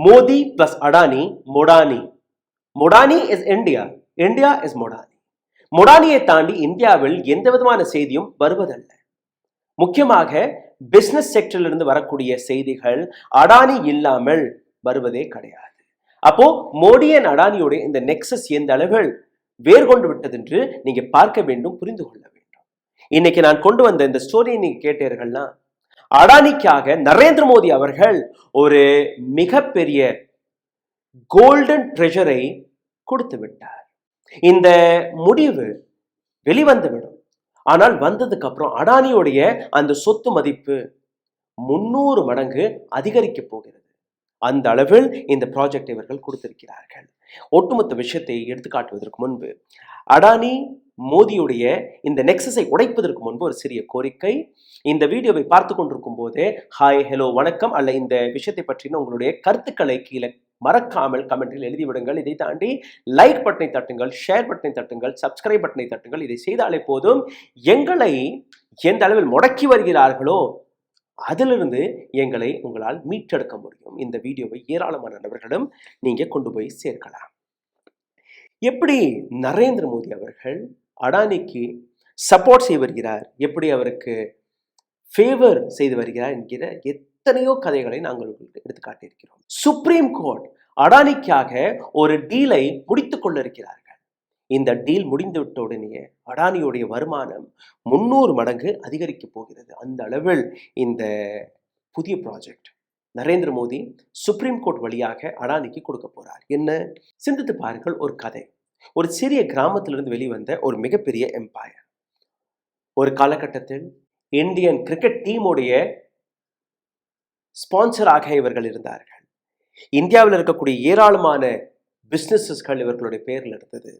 Modi plus Adani, Modani. Modani is India. India is Modani. மொடானியை தாண்டி இந்தியாவில் எந்த விதமான செய்தியும் வருவதல்ல. முக்கியமாக பிசினஸ் செக்டரிலிருந்து வரக்கூடிய செய்திகள் அடானி இல்லாமல் வருவதே கிடையாது. அப்போ மோடி அண்ட் அடானியோட இந்த நெக்ஸஸ் எந்த அளவில் வேர்கொண்டு விட்டது என்று நீங்க பார்க்க வேண்டும், புரிந்து கொள்ள வேண்டும். இன்னைக்கு நான் கொண்டு வந்த இந்த ஸ்டோரியை நீங்க கேட்டீர்கள்னா, அடானிக்காக நரேந்திர மோடி அவர்கள் ஒரு மிகப்பெரிய கோல்டன் ட்ரெஷரை கொடுத்து விட்டார். இந்த முடிவு வெளிவந்துவிடும். ஆனால் வந்ததுக்கு அப்புறம் அடானியோடைய அந்த சொத்து மதிப்பு 300 மடங்கு அதிகரிக்க போகிறது. அந்த அளவில் இந்த ப்ராஜெக்ட் இவர்கள் கொடுத்திருக்கிறார்கள். ஒட்டுமொத்த விஷயத்தை எடுத்துக்காட்டுவதற்கு முன்பு அடானி மோடியுடைய இந்த நெக்ஸஸை உடைப்பதற்கு முன்பு ஒரு சிறிய கோரிக்கை. இந்த வீடியோவை பார்த்து கொண்டிருக்கும் போதே ஹாய், ஹலோ, வணக்கம் அல்ல இந்த விஷயத்தை பற்றின உங்களுடைய கருத்துக்களை கீழே மறக்காமல் கமெண்டில் எழுதிவிடுங்கள். இதை தாண்டி லைக் பட்டனை தட்டுங்கள், ஷேர் பட்டனை தட்டுங்கள், சப்ஸ்கிரைப் பட்டனை தட்டுங்கள். இதை செய்தாலே போதும். எங்களை எந்த அளவில் முடக்கி வருகிறார்களோ அதிலிருந்து எங்களை உங்களால் மீட்டெடுக்க முடியும். இந்த வீடியோவை ஏராளமான நபர்களிடம் நீங்க கொண்டு போய் சேர்க்கலாம். எப்படி நரேந்திர மோடி அவர்கள் அடானிக்கு சப்போர்ட் செய்து வருகிறார், எப்படி அவருக்கு ஃபேவர் செய்து வருகிறார் என்கிற எத்தனையோ கதைகளை நாங்கள் உங்களுக்கு எடுத்து காட்டியிருக்கிறோம். சுப்ரீம் கோர்ட் அடானிக்காக ஒரு டீலை முடித்துக் கொள்ள இருக்கிறார்கள். இந்த டீல் முடிந்துவிட்ட உடனே அடானியுடைய வருமானம் 300 மடங்கு அதிகரிக்க போகிறது. அந்த அளவில் இந்த புதிய project Narendra Modi supreme court வழியாக அடானிக்கு கொடுக்க போறார். என்ன சிந்தித்து பாருங்கள். ஒரு கதை, ஒரு சிறிய கிராமத்திலிருந்து வெளிவந்த ஒரு மிகப்பெரிய எம்பையர். ஒரு காலகட்டத்தில் இந்தியன் கிரிக்கெட் டீமுடைய ஸ்பான்சராக இவர்கள் இருந்தார்கள். இந்தியாவில் இருக்கக்கூடிய ஏராளமான பிசினஸஸ்கள் இவர்களுடைய பேரில் இருந்தது.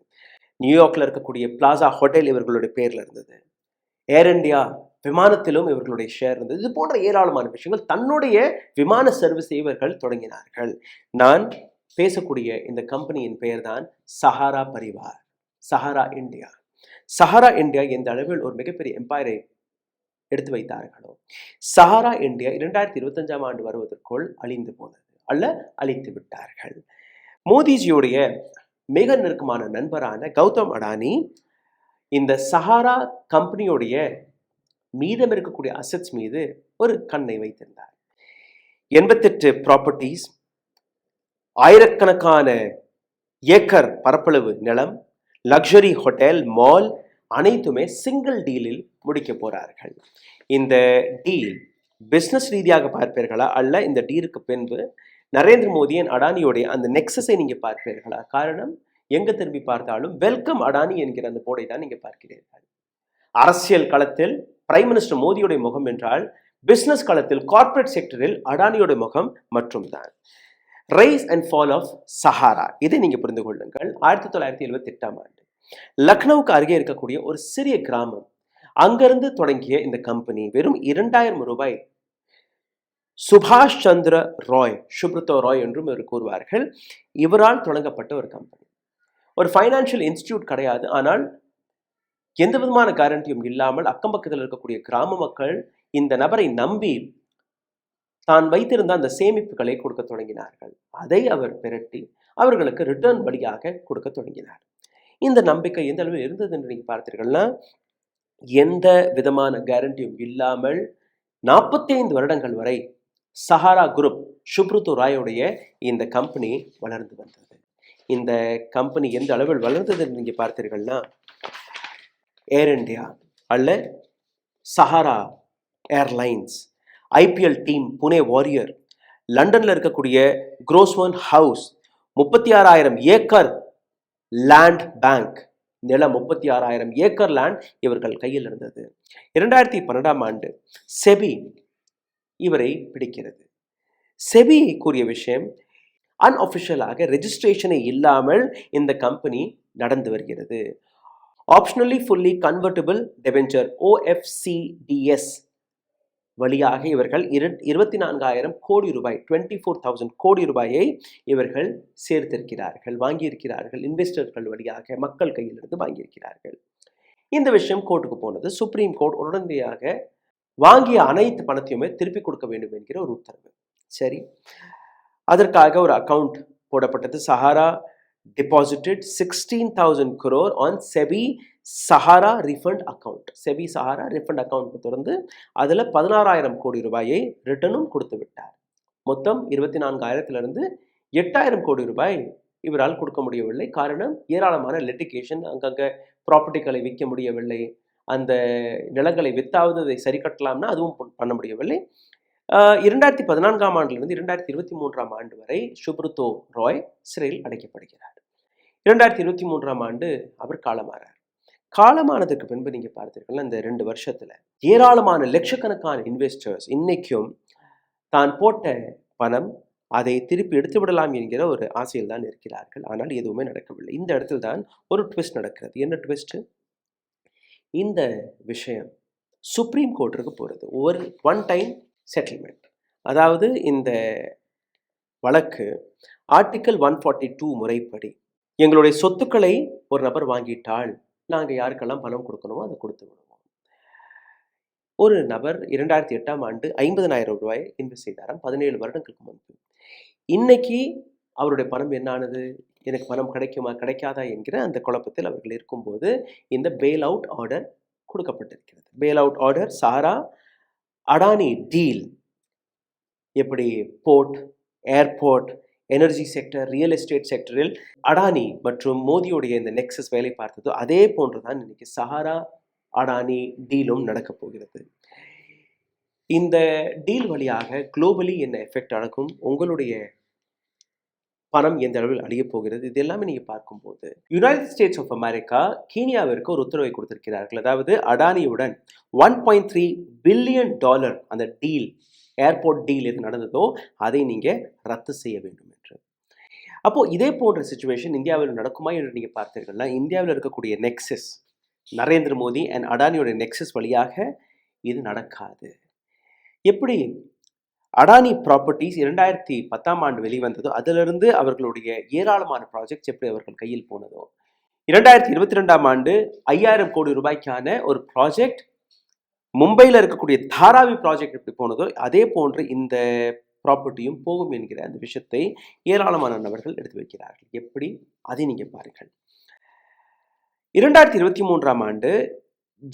நியூயார்க்ல இருக்கக்கூடிய பிளாசா ஹோட்டல் இவர்களுடைய பேர்ல இருந்தது. ஏர் இந்தியா விமானத்திலும் இவர்களுடைய ஷேர் இருந்தது. இது போன்ற ஏராளமான விஷயங்கள். தன்னுடைய விமான சர்வீஸை இவர்கள் தொடங்கினார்கள். நான் பேசக்கூடிய இந்த கம்பெனியின் பெயர் தான் சஹாரா பரிவார், சஹாரா இந்தியா. சஹாரா இந்தியா எந்த அளவில் ஒரு மிகப்பெரிய எம்பையரை எடுத்து வைத்தார்களோ, சஹாரா இந்தியா 2025ஆம் ஆண்டு வருவதற்குள் அழிந்து போனது அல்ல, அழித்து விட்டார்கள். மோடிஜியுடைய மிக நெருக்கமான நண்பரான கௌதம் அடானி இந்த சஹாரா கம்பெனியோடைய மீதம் இருக்கக்கூடிய அசெட்ஸ் மீது ஒரு கண்ணை வைத்திருந்தார். 88 ப்ராப்பர்ட்டிஸ், ஆயிரக்கணக்கான ஏக்கர் பரப்பளவு நிலம், லக்ஸரி ஹோட்டல், மால் அனைத்துமே சிங்கிள் டீலில் முடிக்க போறார்கள். இந்த டீல் பிசினஸ் ரீதியாக பார்ப்பீர்களா அல்ல இந்த டீலுக்கு பின்பு நரேந்திர மோடியின் அடானியோடைய அந்த நெக்ஸஸை நீங்க பார்ப்பீர்களா? காரணம், எங்க திரும்பி பார்த்தாலும் வெல்கம் அடானி என்கிற அந்த போர்டை தான் நீங்க பார்க்கிறீர்கள். அரசியல் களத்தில் பிரைம் மினிஸ்டர் மோடியுடைய முகம் என்றால், பிசினஸ் களத்தில் கார்ப்பரேட் செக்டரில் அடானியோட முகம் மற்றும் தான். Rise and fall of Sahara, இதை நீங்க புரிந்து கொள்ளுங்கள். 1978ஆம் ஆண்டு லக்னோவுக்கு அருகே இருக்கக்கூடிய ஒரு சிறிய கிராமம், அங்கிருந்து தொடங்கிய இந்த கம்பெனி வெறும் 2000 ரூபாய், சுபாஷ் சந்திர ராய், சுப்ரதோ ராய் என்றும் இவர் கூறுவார்கள், இவரால் தொடங்கப்பட்ட ஒரு கம்பெனி. ஒரு ஃபைனான்சியல் இன்ஸ்டிடியூட் கிடையாது. ஆனால் எந்த விதமான கேரண்டியும் இல்லாமல் அக்கம் பக்கத்தில் இருக்கக்கூடிய கிராம மக்கள் இந்த நபரை நம்பி தான் வைத்திருந்த அந்த சேமிப்புகளை கொடுக்க தொடங்கினார்கள். அதை அவர் பெரட்டி அவர்களுக்கு ரிட்டர்ன் வழியாக கொடுக்க தொடங்கினார். இந்த நம்பிக்கை எந்த அளவில் இருந்தது என்று நீங்க பார்த்தீர்கள்னா, எந்த விதமான கேரண்டியும் இல்லாமல் 45 வருடங்கள் வரை சஹாரா குரூப், சுப்ரதோ ராயோடைய இந்த கம்பெனி வளர்ந்து வந்தது. இந்த கம்பெனி எந்த அளவில் வளர்ந்தது என்று நீங்க பார்த்தீர்கள்னா, ஏர் இந்தியா அல்ல Sahara airlines, IPL team Pune warrior, லண்டன்ல இருக்கக்கூடிய Grosvenor house, 36,000 acre land bank, நிலம் 36,000 ஏக்கர் லேண்ட் இவர்கள் கையில் இருந்தது. 2012ஆம் ஆண்டு செபி இவரை பிடிக்கிறது. செபி கூறிய விஷயம், அன்அஃபிஷியலாக ரெஜிஸ்ட்ரேஷனை இல்லாமல் இந்த கம்பெனி நடந்து வருகிறது. ஆப்ஷனலி ஃபுல்லி கன்வெர்ட்டிபிள் டெபென்ச்சர் OFCDS வழியாக இவர்கள் 24,000 கோடி ரூபாய், 24,000 கோடி ரூபாயை இவர்கள் சேர்த்திருக்கிறார்கள், வாங்கியிருக்கிறார்கள். இன்வெஸ்டர்கள் வழியாக மக்கள் கையிலிருந்து வாங்கியிருக்கிறார்கள். இந்த விஷயம் கோர்ட்டுக்கு போனது. சுப்ரீம் கோர்ட் உடனடியாக வாங்கிய அனைத்து பணத்தையுமே திருப்பி கொடுக்க வேண்டும் என்கிற ஒரு உத்தரவு. சரி, அதற்காக ஒரு அக்கவுண்ட் போடப்பட்டது. Sahara deposited 16,000 crore on SEBI Sahara refund account. SEBI Sahara refund account திறந்து அதில் 16,000 கோடி ரூபாயை ரிட்டனும் கொடுத்து விட்டார். மொத்தம் 24,000 8,000 கோடி ரூபாய் இவரால் கொடுக்க முடியவில்லை. காரணம் ஏராளமான லிட்டிகேஷன், அங்கங்கே ப்ராப்பர்ட்டிகளை விற்க முடியவில்லை, அந்த நிலங்களை வித்தாவது அதை சரி கட்டலாம்னா அதுவும் பண்ண முடியவில்லை. 2014ஆம் ஆண்டிலிருந்து 2023ஆம் ஆண்டு வரை சுப்ரதோ ராய் சிறையில் அடைக்கப்படுகிறார். 2023ஆம் ஆண்டு அவர் காலமானார். காலமானதுக்கு பின்பு நீங்க பார்த்தீர்கள் இந்த 2 வருஷத்துல ஏராளமான லட்சக்கணக்கான இன்வெஸ்டர்ஸ் இன்னைக்கும் தான் போட்ட பணம் அதை திருப்பி எடுத்து விடலாம் என்கிற ஒரு ஆசையில் தான் இருக்கிறார்கள். ஆனால் எதுவுமே நடக்கவில்லை. இந்த இடத்தில் தான் ஒரு ட்விஸ்ட் நடக்கிறது. என்ன ட்விஸ்ட்? இந்த விஷயம் சுப்ரீம் கோர்ட்டுக்கு போகிறது. ஒரு ஒன் டைம் செட்டில்மெண்ட். அதாவது இந்த வழக்கு ஆர்டிக்கல் 142 முறைப்படி எங்களுடைய சொத்துக்களை ஒரு நபர் வாங்கிட்டால் நாங்கள் யாருக்கெல்லாம் பணம் கொடுக்கணுமோ அதை கொடுத்து விடுவோம். ஒரு நபர் 2008ஆம் ஆண்டு 50,000 ரூபாய் இன்வெஸ்ட் செய்தாராம் 17 வருடங்களுக்கு முன்பு. இன்னைக்கு அவருடைய பணம் என்னானது, எனக்கு பணம் கிடைக்குமா கிடைக்காதா என்கிற அந்த குழப்பத்தில் அவர்கள் இருக்கும்போது இந்த பெயில் அவுட் ஆர்டர் கொடுக்கப்பட்டிருக்கிறது. Bail out order Sahara Adani deal எப்படி port, airport, energy sector, real estate செக்டரில் அடானி மற்றும் மோடியுடைய இந்த நெக்ஸஸ் வேலை பார்த்ததோ அதே போன்றுதான் இன்னைக்கு சஹாரா அடானி டீலும் நடக்க போகிறது. இந்த டீல் வழியாக குளோபலி என்ன எஃபெக்ட் நடக்கும், உங்களுடைய பணம் எந்த அளவில் அழிய போகிறது, இது எல்லாமே நீங்க பார்க்கும்போது யுனைடெட் ஸ்டேட்ஸ் ஆஃப் அமெரிக்கா கீனியாவிற்கு ஒரு உத்தரவை கொடுத்திருக்கிறார்கள். அதாவது அடானியுடன் $1.3 பில்லியன் அந்த டீல், ஏர்போர்ட் டீல் எது நடந்ததோ அதை நீங்க ரத்து செய்ய வேண்டும் என்று. அப்போ இதே போன்ற சிச்சுவேஷன் இந்தியாவில் நடக்குமா என்று நீங்க பார்த்தீர்கள்னா, இந்தியாவில் இருக்கக்கூடிய நெக்ஸஸ், நரேந்திர மோடி அண்ட் அடானியோட நெக்ஸஸ் வழியாக இது நடக்காது. எப்படி அடானி ப்ராப்பர்ட்டிஸ் 2010ஆம் ஆண்டு வெளிவந்ததோ அதிலிருந்து அவர்களுடைய ஏராளமான ப்ராஜெக்ட்ஸ் எப்படி அவர்கள் கையில் போனதோ, 2022ஆம் ஆண்டு 5,000 கோடி ரூபாய்க்கான ஒரு ப்ராஜெக்ட் மும்பையில் இருக்கக்கூடிய தாராவி ப்ராஜெக்ட் எப்படி போனதோ அதே போன்று இந்த ப்ராப்பர்ட்டியும் போகும் என்கிற அந்த விஷயத்தை ஏராளமான நபர்கள் எடுத்து வைக்கிறார்கள். எப்படி அதை நீங்க பாருங்கள். 2023ஆம் ஆண்டு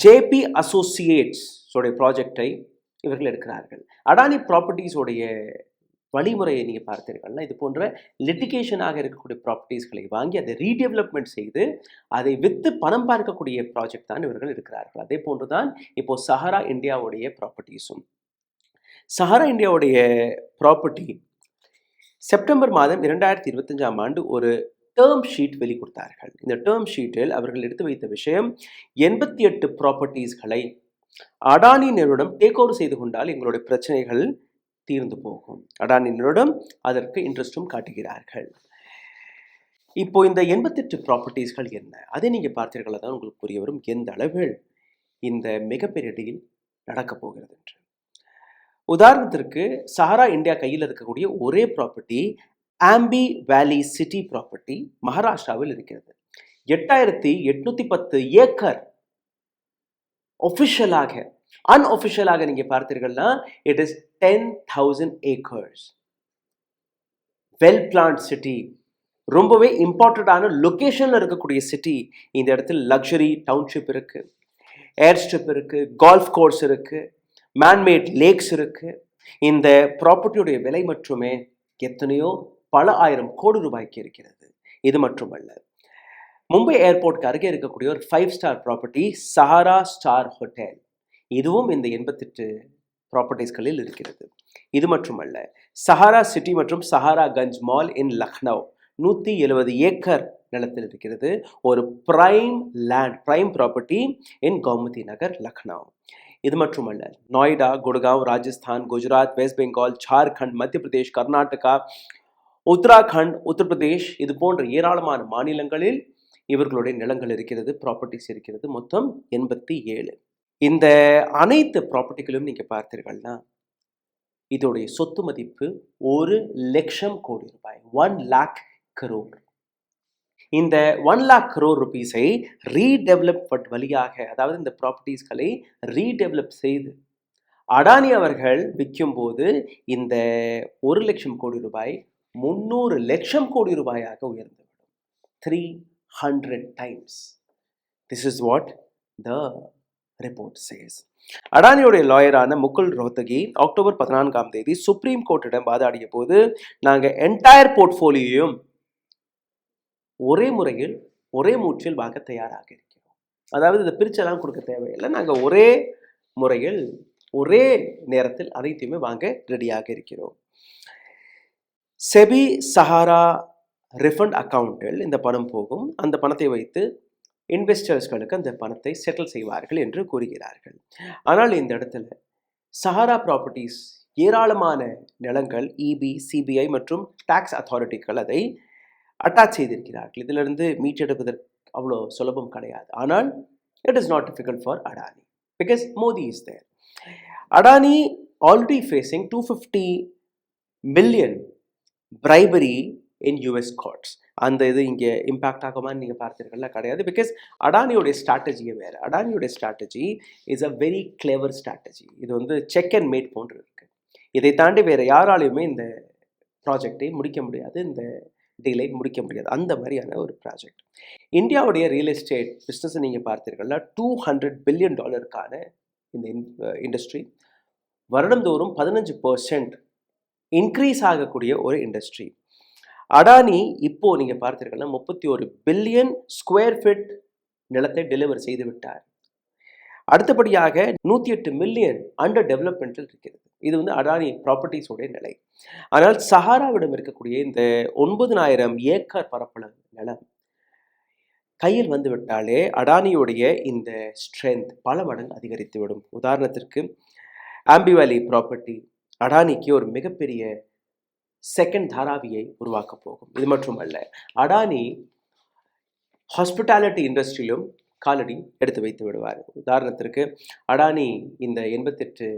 ஜேபி அசோசியேட்ஸ் உடைய ப்ராஜெக்டை இவர்கள் எடுக்கிறார்கள். அடானி ப்ராப்பர்ட்டிஸோடைய வழிமுறையை நீங்கள் பார்த்தீர்கள்னா, இது போன்ற லிட்டிகேஷனாக இருக்கக்கூடிய ப்ராப்பர்ட்டிஸ்களை வாங்கி அதை ரீடெவலப்மெண்ட் செய்து அதை விற்று பணம் பார்க்கக்கூடிய ப்ராஜெக்ட் தான் இவர்கள் இருக்கிறார்கள். அதே போன்று தான் இப்போ சஹாரா இந்தியாவுடைய ப்ராப்பர்ட்டிஸும். சஹாரா இந்தியாவுடைய ப்ராப்பர்ட்டி செப்டம்பர் மாதம் 2025ஆம் ஆண்டு ஒரு டேர்ம் ஷீட் வெளிக்கொடுத்தார்கள். இந்த டேர்ம் ஷீட்டில் அவர்கள் எடுத்து வைத்த விஷயம் 88 ப்ராப்பர்ட்டிஸ்களை அடானி நிறுவனம் டேக் ஓவர் செய்து கொண்டால் எங்களுடைய பிரச்சனைகள் தீர்ந்து போகும். அடானி நிறுவனம் அதற்கு இன்ட்ரெஸ்டும் காட்டுகிறார்கள். இப்போ இந்த 88 ப்ராப்பர்ட்டிஸ்கள் என்ன, அதை நீங்க பார்த்தீர்களா தான் உங்களுக்கு புரிய வரும் எந்த அளவில் இந்த மிகப்பெரிய டீல் நடக்க போகிறது என்று. உதாரணத்திற்கு சஹாரா இந்தியா கையில் இருக்கக்கூடிய ஒரே ப்ராப்பர்ட்டி ஆம்பி வேலி சிட்டி ப்ராப்பர்ட்டி மகாராஷ்டிராவில் இருக்கிறது. 8,810 ஏக்கர் ஒஃபிஷியலாக. அன்ஒஃபிஷியலாக நீங்க பார்த்தீர்கள்னா it is 10,000 acres. Well planned city, ரொம்பவே இம்பார்ட்டண்டான லொகேஷன்ல இருக்கக்கூடிய சிட்டி. இந்த இடத்தில் லக்ஸரி டவுன்ஷிப் இருக்கு, ஏர் ஸ்ட்ரிப் இருக்கு, கால்ஃப் கோர்ஸ் இருக்கு, மேன்மேட் லேக்ஸ் இருக்கு. இந்த ப்ராப்பர்ட்டியுடைய விலை மட்டுமே எத்தனையோ பல ஆயிரம் கோடி ரூபாய்க்கு இருக்கிறது. இது மட்டுமல்ல, மும்பை ஏர்போர்ட்க்கு அருகே இருக்கக்கூடிய ஒரு 5 star property Sahara star hotel, இதுவும் இந்த 88 ப்ராப்பர்ட்டிஸ்களில் இருக்கிறது. இது மட்டுமல்ல, சஹாரா சிட்டி மற்றும் Sahara Ganj mall in Lucknow 170 acre நிலத்தில் இருக்கிறது. ஒரு prime land, prime property in Gomti Nagar Lucknow. இது மட்டுமல்ல, நொய்டா, குர்காவ், ராஜஸ்தான், குஜராத், வெஸ்ட் பெங்கால், ஜார்க்கண்ட், மத்திய பிரதேஷ், கர்நாடகா, உத்தராகண்ட், உத்தரப்பிரதேஷ், இது போன்ற ஏராளமான மாநிலங்களில் இவர்களுடைய நிலங்கள் இருக்கிறது, ப்ராப்பர்ட்டிஸ் இருக்கிறது. மொத்தம் 87. இந்த அனைத்து ப்ராப்பர்ட்டிகளும் நீங்க பார்த்தீர்கள்னா இதோடைய சொத்து மதிப்பு 1,00,000 கோடி ரூபாய், 1 lakh crore. இந்த 1 lakh crore rupees-ஐ ரீடெவலப்மெண்ட் வழியாக, அதாவது இந்த ப்ராப்பர்ட்டிஸ்களை ரீடெவலப் செய்து அடானி அவர்கள் விற்கும் போது இந்த 1,00,000 கோடி ரூபாய் 300 லட்சம் கோடி ரூபாயாக உயர்ந்துவிடும். 300 times. This is what the report says. அடானியுடைய லாயரான முகுல் ரோத்தகி அக்டோபர் 14 சுப்ரீம் கோர்ட்டிடம் வாதாடிய போது, நாங்கள் என்டையர் போர்ட்ஃபோலியோயும் ஒரே முறையில் ஒரே மூச்சில் வாங்க தயாராக இருக்கிறோம். அதாவது இதை பிரிச்செல்லாம் கொடுக்க தேவையில்லை, நாங்கள் ஒரே முறையில் ஒரே நேரத்தில் அனைத்தையுமே வாங்க ரெடியாக இருக்கிறோம். செபி சஹாரா ரிஃபண்ட் அக்கவுண்டில் இந்த பணம் போகும். அந்த பணத்தை வைத்து இன்வெஸ்டர்ஸ்களுக்கு அந்த பணத்தை செட்டில் செய்வார்கள் என்று கூறுகிறார்கள். ஆனால் இந்த இடத்துல சஹாரா ப்ராப்பர்ட்டிஸ் ஏராளமான நிலங்கள் இபி, சிபிஐ மற்றும் டாக்ஸ் அத்தாரிட்டிகள் அதை அட்டாச் செய்திருக்கிறார்கள். இதிலிருந்து மீட்டெடுப்பதற்கு அவ்வளோ சுலபம் கிடையாது. ஆனால் it is not difficult for Adani because Modi is there. Adani already facing 250 million bribery in US courts. அந்த இது இங்கே இம்பேக்ட் ஆகுமான்னு நீங்கள் பார்த்தீர்கள்ல, கிடையாது. பிகாஸ் அடானியோடைய ஸ்ட்ராட்டஜியே வேறு. அடானியோடைய strategy is a very clever strategy. இது வந்து செக் அண்ட் மேட் போன்று இருக்குது. இதை தாண்டி வேறு யாராலையுமே இந்த ப்ராஜெக்டை முடிக்க முடியாது, இந்த டீலை முடிக்க முடியாது. அந்த மாதிரியான ஒரு ப்ராஜெக்ட். இந்தியாவுடைய ரியல் எஸ்டேட் பிஸ்னஸை நீங்கள் பார்த்தீர்கள்னா $200 பில்லியன் இந்த இண்டஸ்ட்ரி வருடந்தோறும் 15% இன்க்ரீஸ் ஆகக்கூடிய ஒரு இண்டஸ்ட்ரி. அடானி இப்போ நீங்கள் பார்த்தீர்கள்னா 31 பில்லியன் ஸ்கொயர் ஃபீட் நிலத்தை டெலிவர் செய்து விட்டார். அடுத்தபடியாக 108 மில்லியன் அண்டர் டெவலப்மெண்ட்டில் இருக்கிறது. இது வந்து அடானி ப்ராப்பர்ட்டிஸோடைய நிலை. ஆனால் சஹாராவிடம் இருக்கக்கூடிய இந்த 9000 ஏக்கர் பரப்பளவு நிலம் கையில் வந்து விட்டாலே அடானியுடைய இந்த ஸ்ட்ரென்த் பல மடங்கு அதிகரித்துவிடும். உதாரணத்திற்கு ஆம்பி வேலி ப்ராப்பர்ட்டி அடானிக்கு ஒரு மிகப்பெரிய செகண்ட் தாராவியை உருவாக்க போகும். இது மட்டுமல்ல, அடானி ஹாஸ்பிட்டாலிட்டி இண்டஸ்ட்ரியிலும் காலடி எடுத்து வைத்து விடுவார். உதாரணத்திற்கு அடானி இந்த 88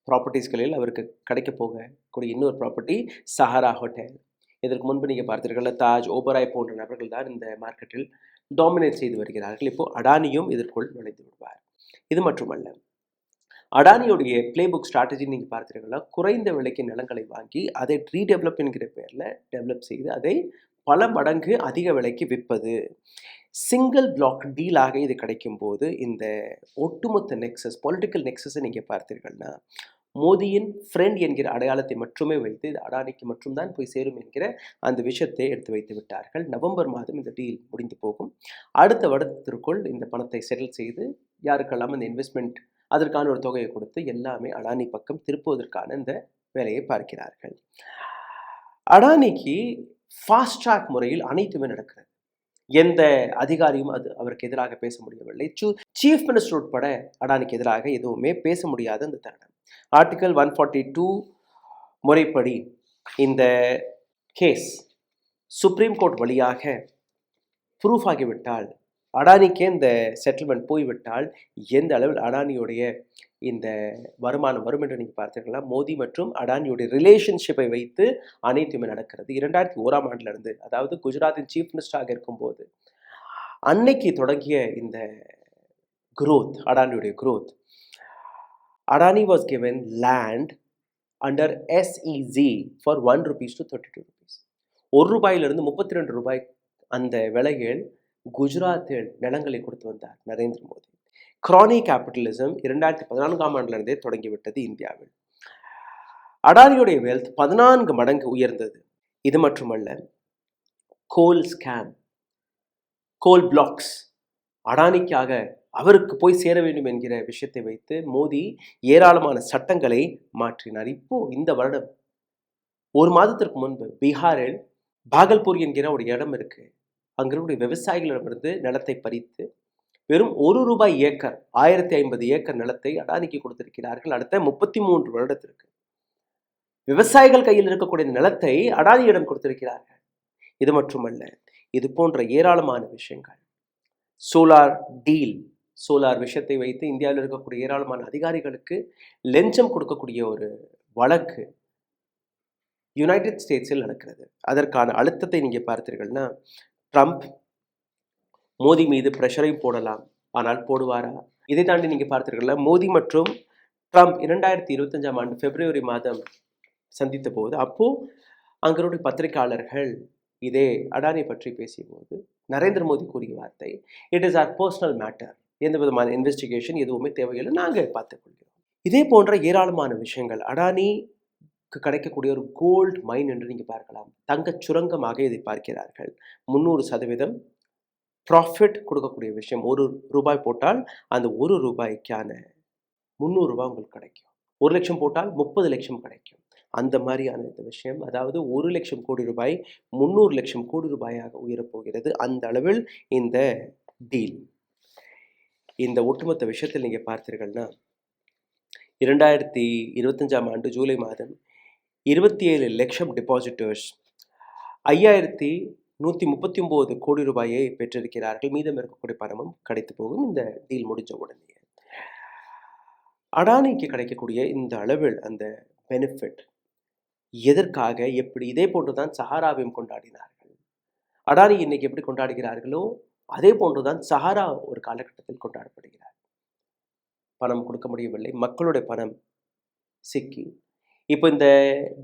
ப்ராப்பர்ட்டிஸ்களில் அவருக்கு கிடைக்க போகக்கூடிய இன்னொரு ப்ராப்பர்ட்டி சஹாரா ஹோட்டல். இதற்கு முன்பு நீங்கள் பார்த்தீர்கள் தாஜ், ஓபராய் போன்ற நபர்கள் தான் இந்த மார்க்கெட்டில் டாமினேட் செய்து வருகிறார்கள். இப்போ அடானியும் இதற்குள் நுழைந்து விடுவார். இது மட்டுமல்ல, அடானியுடைய பிளே புக் ஸ்ட்ராட்டஜி நீங்கள் பார்த்தீர்கள்னா குறைந்த விலைக்கு நிலங்களை வாங்கி அதை ரீடெவலப் என்கிற பேரில் டெவலப் செய்து அதை பல மடங்கு அதிக விலைக்கு விற்பது. சிங்கிள் பிளாக் டீலாக இது கிடைக்கும் போது இந்த ஒட்டுமொத்த நெக்ஸஸ், பொலிட்டிக்கல் நெக்ஸஸை நீங்கள் பார்த்தீர்கள்னா மோடியின் ஃப்ரெண்ட் என்கிற அடையாளத்தை மட்டுமே வைத்து இது அடானிக்கு மட்டும்தான் போய் சேரும் என்கிற அந்த விஷயத்தை எடுத்து வைத்து விட்டார்கள். நவம்பர் மாதம் இந்த டீல் முடிந்து போகும். அடுத்த வருடத்திற்குள் இந்த பணத்தை செட்டில் செய்து யாருக்கெல்லாம் இந்த இன்வெஸ்ட்மெண்ட் அதற்கான ஒரு தொகையை கொடுத்து எல்லாமே அடானி பக்கம் திருப்புவதற்கான இந்த வேலையை பார்க்கிறார்கள். அடானிக்கு ஃபாஸ்ட் ட்ராக் முறையில் அனைத்துமே நடக்கிறது. எந்த அதிகாரியும் அவருக்கு எதிராக பேச முடியவில்லை. சீஃப் மினிஸ்டர் உட்பட அடானிக்கு எதிராக எதுவுமே பேச முடியாத அந்த தருணம். ஆர்டிகல் 142 முறைப்படி இந்த கேஸ் சுப்ரீம் கோர்ட் வழியாக ப்ரூஃப் ஆகிவிட்டால், அடானிக்கே இந்த செட்டில்மெண்ட் போய்விட்டால் எந்த அளவில் அடானியுடைய இந்த வருமானம் வரும் என்று நீங்கள் பார்த்தீர்களா? மோடி மற்றும் அடானியுடைய ரிலேஷன்ஷிப்பை வைத்து அனைத்துமே நடக்கிறது. 2001ஆம் ஆண்டிலிருந்து, அதாவது குஜராத்தின் சீஃப் மினிஸ்டராக இருக்கும்போது அன்னைக்கு தொடங்கிய இந்த growth, அடானியுடைய growth. Adani was given land under SEZ for 1 rupees to 32 rupees. 1 ரூபாயிலிருந்து 32 ரூபாய் அந்த விலையில் குஜராத்தில் நிலங்களை கொடுத்து வந்தார் நரேந்திர மோடி. கிரானி கேபிட்டலிசம் 2014ஆம் ஆண்டிலிருந்தே தொடங்கிவிட்டது இந்தியாவில். அடானியுடைய வெல்த் 14 மடங்கு உயர்ந்தது. இது மட்டுமல்ல, கோல் ஸ்கேம், கோல் பிளாக்ஸ், அடானிக்காக அவருக்கு போய் சேர வேண்டும் என்கிற விஷயத்தை வைத்து மோடி ஏராளமான சட்டங்களை மாற்றினார். இப்போ இந்த வருடம் 1 மாதத்திற்கு முன்பு பீகாரில் பாகல்பூர் என்கிற ஒரு இடம் இருக்கு. அங்கிருக்கூடிய விவசாயிகளிடமிருந்து நிலத்தை பறித்து வெறும் 1 ரூபாய் ஏக்கர் 1050 ஏக்கர் நிலத்தை அடானிக்கு கொடுத்திருக்கிறார்கள். அடுத்த 33 வருடத்திற்கு விவசாயிகள் கையில் இருக்கக்கூடிய நிலத்தை அடானியிடம் கொடுத்திருக்கிறார்கள். இது மட்டுமல்ல, இது போன்ற ஏராளமான விஷயங்கள். சோலார் டீல், சோலார் விஷயத்தை வைத்து இந்தியாவில் இருக்கக்கூடிய ஏராளமான அதிகாரிகளுக்கு லஞ்சம் கொடுக்கக்கூடிய ஒரு வழக்கு யுனைடெட் ஸ்டேட்ஸில் நடக்கிறது. அதற்கான அழுத்தத்தை நீங்கள் பார்த்தீர்கள்னா ட்ரம்ப் மோடி மீது ப்ரெஷரையும் போடலாம், ஆனால் போடுவாரா? இதை தாண்டி நீங்கள் பார்த்தீர்கள்னா மோடி மற்றும் ட்ரம்ப் 2025ஆம் ஆண்டு பிப்ரவரி மாதம் சந்தித்த போது அப்போது அங்களுடைய பத்திரிகையாளர்கள் இதே அடானி பற்றி பேசியபோது நரேந்திர மோடி கூறிய வார்த்தை, it is our personal matter, எந்த விதமான இன்வெஸ்டிகேஷன் எதுவுமே தேவையில்லை, நாங்கள் பார்த்துக்கொள்கிறோம். இதே போன்ற ஏராளமான விஷயங்கள். அடானிக்கு கிடைக்கக்கூடிய ஒரு கோல்ட் மைன் என்று நீங்கள் பார்க்கலாம். தங்கச் சுரங்கமாக இதை பார்க்கிறார்கள். 300% ப்ராஃபிட் கொடுக்கக்கூடிய விஷயம். ₹1 போட்டால் அந்த ₹1க்கான ₹300 உங்களுக்கு கிடைக்கும். 1 லட்சம் போட்டால் 30 லட்சம் கிடைக்கும். அந்த மாதிரியான இந்த விஷயம், அதாவது 1 லட்சம் கோடி ரூபாய் 300 லட்சம் கோடி ரூபாயாக உயரப்போகிறது. அந்த அளவில் இந்த டீல். இந்த ஒட்டுமொத்த விஷயத்தில் நீங்கள் பார்த்தீர்கள்னா 2025ஆம் ஆண்டு ஜூலை மாதம் 27 லட்சம் டெபாசிட்டர்ஸ் 5139 கோடி ரூபாயை பெற்றிருக்கிறார்கள். மீதம் இருக்கக்கூடிய பணமும் கிடைத்து போகும் இந்த டீல் முடிஞ்ச உடனே. அடானிக்கு கிடைக்கக்கூடிய இந்த அளவில் அந்த பெனிஃபிட் எதற்காக, எப்படி? இதே போன்றுதான் சஹாராவையும் கொண்டாடினார்கள். அடானி இன்னைக்கு எப்படி கொண்டாடுகிறார்களோ அதே போன்றுதான் சஹாரா ஒரு காலகட்டத்தில் கொண்டாடப்படுகிறார். பணம் கொடுக்க முடியவில்லை, மக்களுடைய பணம் சிக்கி. இப்போ இந்த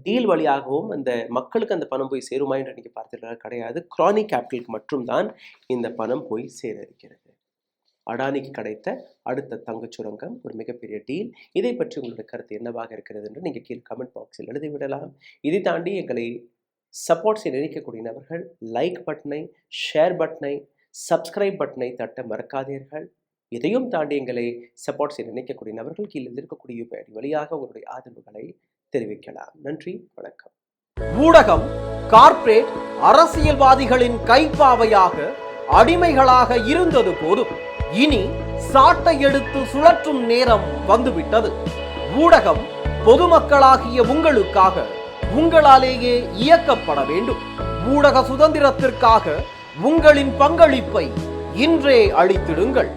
டீல் வழியாகவும் அந்த மக்களுக்கு அந்த பணம் போய் சேருமா என்று நீங்கள் பார்த்தீர்களா? கிடையாது. கிரானிக் கேபிட்டலுக்கு மட்டும்தான் இந்த பணம் போய் சேர இருக்கிறது. அடானிக்கு கிடைத்த அடுத்த தங்கச் சுரங்கம் ஒரு மிகப்பெரிய டீல். இதை பற்றி உங்களுடைய கருத்து என்னவாக இருக்கிறது என்று நீங்கள் கீழே கமெண்ட் பாக்ஸில் எழுதிவிடலாம். இதை தாண்டி எங்களை சப்போர்ட் செய்ய நினைக்கக்கூடிய நபர்கள் லைக் பட்டனை, ஷேர் பட்டனை, சப்ஸ்கிரைப் பட்டனை தட்ட மறக்காதீர்கள். இதையும் தாண்டி எங்களை சப்போர்ட் செய்ய நினைக்கக்கூடிய நபர்கள் கீழே இருக்கக்கூடிய UPI வழியாக உங்களுடைய ஆதரவுகளை தெரிவிக்கலாம். நன்றி, வணக்கம். ஊடகம் கார்ப்பரேட் அரசியல்வாதிகளின் கைப்பாவையாக, அடிமைகளாக இருந்தது போதும். இனி சாட்டை எடுத்து சுழற்றும் நேரம் வந்துவிட்டது. ஊடகம் பொதுமக்களாகிய உங்களுக்காக, உங்களாலேயே இயக்கப்பட வேண்டும். ஊடக சுதந்திரத்திற்காக உங்களின் பங்களிப்பை இன்றே அளித்திடுங்கள்.